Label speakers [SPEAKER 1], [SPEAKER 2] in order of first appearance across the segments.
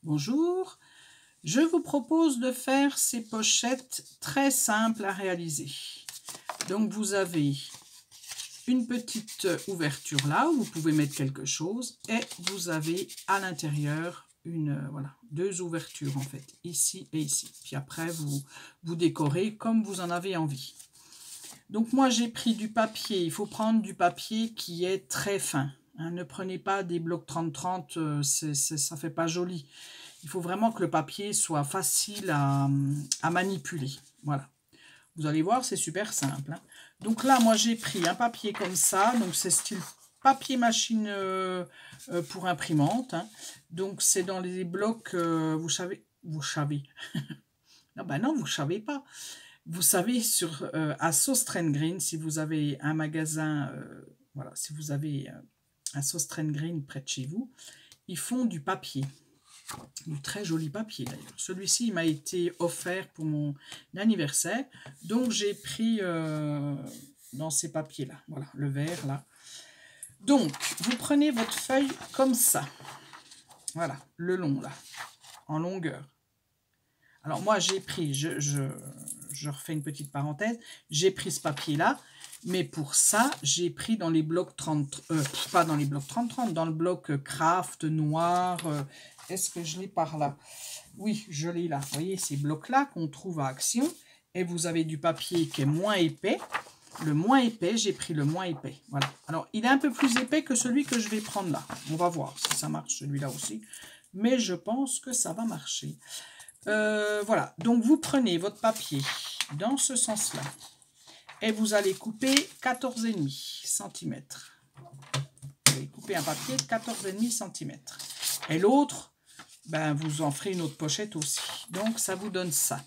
[SPEAKER 1] Bonjour, je vous propose de faire ces pochettes très simples à réaliser. Donc vous avez une petite ouverture là où vous pouvez mettre quelque chose et vous avez à l'intérieur voilà, deux ouvertures en fait, ici et ici. Puis après vous décorez comme vous en avez envie. Donc moi j'ai pris du papier, il faut prendre du papier qui est très fin. Hein, ne prenez pas des blocs 30-30, ça fait pas joli. Il faut vraiment que le papier soit facile à manipuler. Voilà. Vous allez voir, c'est super simple. Hein. Donc là, moi, j'ai pris un papier comme ça. Donc, c'est style papier machine pour imprimante. Hein. Donc, c'est dans les blocs, vous savez. Non, ben non, vous ne savez pas. Vous savez, à Sauce Green, si vous avez un magasin, voilà, si vous avez un Sauce Green près de chez vous, ils font du papier. Du très joli papier d'ailleurs. Celui-ci m'a été offert pour mon anniversaire. Donc j'ai pris dans ces papiers-là. Voilà, le vert là. Donc, vous prenez votre feuille comme ça. Voilà, le long là, en longueur. Alors moi j'ai pris, je refais une petite parenthèse, j'ai pris ce papier-là. Mais pour ça, j'ai pris dans les blocs 30, pas dans les blocs 30-30, dans le bloc craft noir. Est-ce que je l'ai par là? Oui, je l'ai là. Vous voyez, ces blocs-là qu'on trouve à Action. Et vous avez du papier qui est moins épais. Le moins épais, j'ai pris le moins épais. Voilà. Alors, il est un peu plus épais que celui que je vais prendre là. On va voir si ça marche, celui-là aussi. Mais je pense que ça va marcher. Voilà. Donc, vous prenez votre papier dans ce sens-là. Et vous allez couper 14,5 cm. Vous allez couper un papier de 14,5 cm. Et l'autre, ben, vous en ferez une autre pochette aussi. Donc, ça vous donne ça.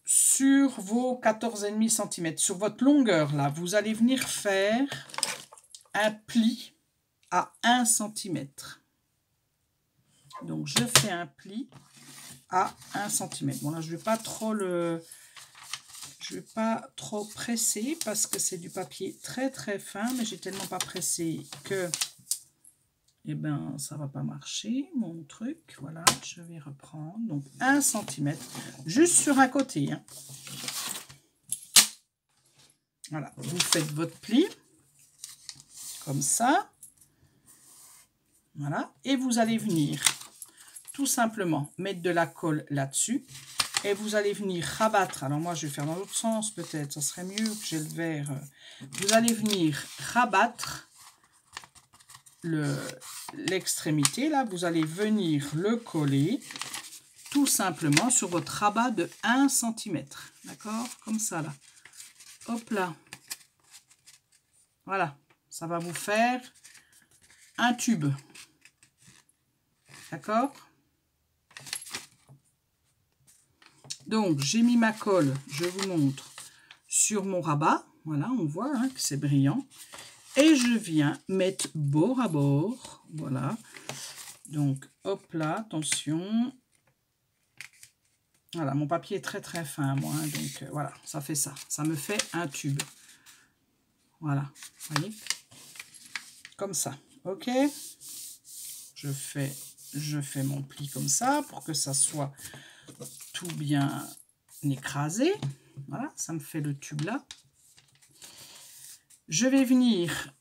[SPEAKER 1] Sur vos 14,5 cm, sur votre longueur, là, vous allez venir faire un pli à 1 cm. Donc, je fais un pli à 1 cm. Bon, là, je ne vais pas trop le... Je ne vais pas trop presser parce que c'est du papier très très fin, mais j'ai tellement pas pressé que eh ben, ça va pas marcher mon truc. Voilà, je vais reprendre. Donc 1 cm, juste sur un côté. Hein. Voilà, vous faites votre pli comme ça. Voilà, et vous allez venir tout simplement mettre de la colle là-dessus. Et vous allez venir rabattre. Alors moi, je vais faire dans l'autre sens peut-être. Ça serait mieux que j'ai le vert. Vous allez venir rabattre l'extrémité. Là, vous allez venir le coller tout simplement sur votre rabat de 1 cm. D'accord? Comme ça, là. Hop là. Voilà. Ça va vous faire un tube. D'accord? Donc, j'ai mis ma colle, je vous montre, sur mon rabat. Voilà, on voit hein, que c'est brillant. Et je viens mettre bord à bord. Voilà. Donc, hop là, attention. Voilà, mon papier est très très fin, moi. Hein, donc, voilà, ça fait ça. Ça me fait un tube. Voilà, vous voyez? Comme ça, ok? Je fais mon pli comme ça pour que ça soit tout bien écrasé. Voilà, ça me fait le tube là. Je vais venir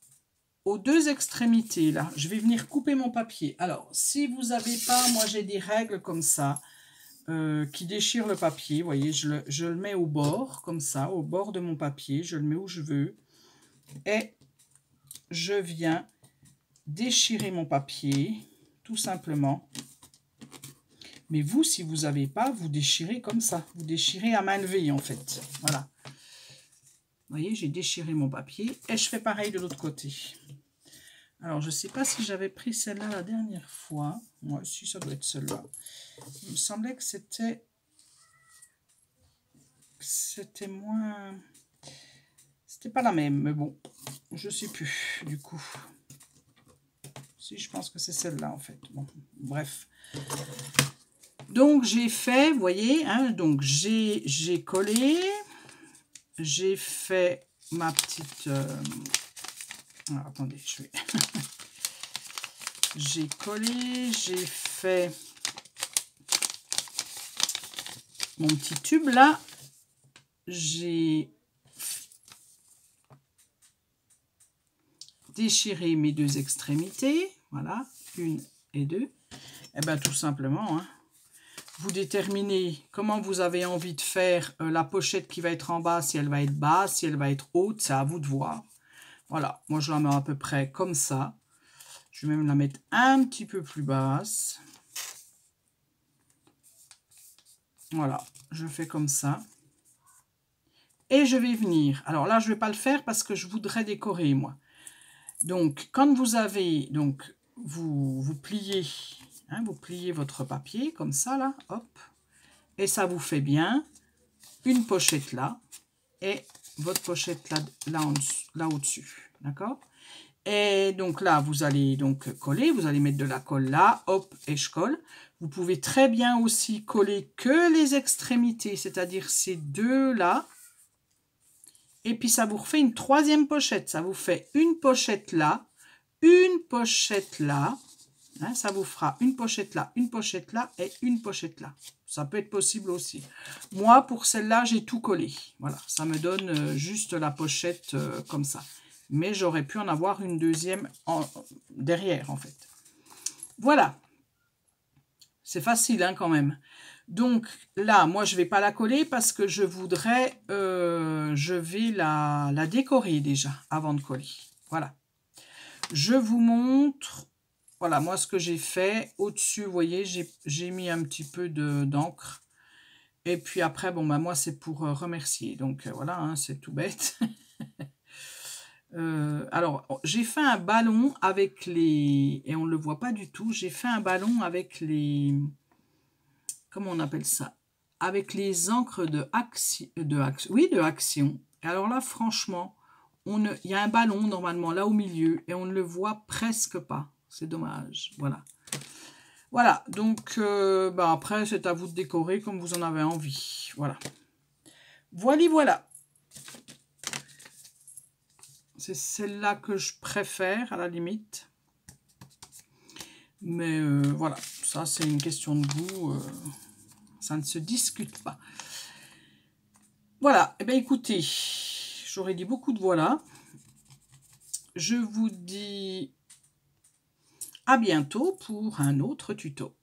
[SPEAKER 1] aux deux extrémités là. Je vais venir couper mon papier. Alors, si vous n'avez pas, moi j'ai des règles comme ça qui déchirent le papier. Vous voyez, je le mets au bord, comme ça, au bord de mon papier. Je le mets où je veux. Et je viens déchirer mon papier, tout simplement. Mais vous, si vous n'avez pas, vous déchirez comme ça. Vous déchirez à main levée, en fait. Voilà. Vous voyez, j'ai déchiré mon papier. Et je fais pareil de l'autre côté. Alors, je ne sais pas si j'avais pris celle-là la dernière fois. Moi aussi, ça doit être celle-là. Il me semblait que c'était moins... C'était pas la même, mais bon. Je ne sais plus, du coup. Si, je pense que c'est celle-là, en fait. Bon, bref. Donc, j'ai fait, vous voyez, hein, donc j'ai collé, j'ai fait ma petite... Alors, attendez, je vais... J'ai collé, j'ai fait mon petit tube là. J'ai déchiré mes deux extrémités. Voilà, une et deux. Et bien tout simplement, hein, vous déterminez comment vous avez envie de faire la pochette qui va être en bas, si elle va être basse, si elle va être haute, c'est à vous de voir. Voilà, moi je la mets à peu près comme ça. Je vais même la mettre un petit peu plus basse. Voilà, je fais comme ça. Et je vais venir. Alors là, je ne vais pas le faire parce que je voudrais décorer, moi. Donc, quand vous avez... Donc, vous pliez, hein, vous pliez votre papier comme ça, là. Hop. Et ça vous fait bien une pochette là. Et votre pochette là au-dessus. D'accord? Et donc là, vous allez donc coller. Vous allez mettre de la colle là. Hop, et je colle. Vous pouvez très bien aussi coller que les extrémités, c'est-à-dire ces deux-là. Et puis, ça vous refait une troisième pochette. Ça vous fait une pochette là, une pochette là. Hein, ça vous fera une pochette là et une pochette là. Ça peut être possible aussi. Moi, pour celle-là, j'ai tout collé. Voilà, ça me donne juste la pochette comme ça. Mais j'aurais pu en avoir une deuxième derrière, en fait. Voilà. C'est facile, hein, quand même. Donc là, moi, je ne vais pas la coller parce que je voudrais, je vais la décorer déjà avant de coller. Voilà. Je vous montre, voilà, moi, ce que j'ai fait. Au-dessus, vous voyez, j'ai mis un petit peu d'encre. Et puis après, bon, bah, moi, c'est pour remercier. Donc voilà, hein, c'est tout bête. Alors, j'ai fait un ballon avec les... Et on ne le voit pas du tout. J'ai fait un ballon avec les... Comment on appelle ça? Avec les encres de Action. Et alors là, franchement, il y a un ballon normalement là au milieu et on ne le voit presque pas. C'est dommage. Voilà. Voilà. Donc, bah après, c'est à vous de décorer comme vous en avez envie. Voilà. Voilà. C'est celle-là que je préfère à la limite. Mais voilà, ça c'est une question de goût. Ça ne se discute pas. Voilà, et bien écoutez, j'aurais dit beaucoup de voilà. Je vous dis à bientôt pour un autre tuto.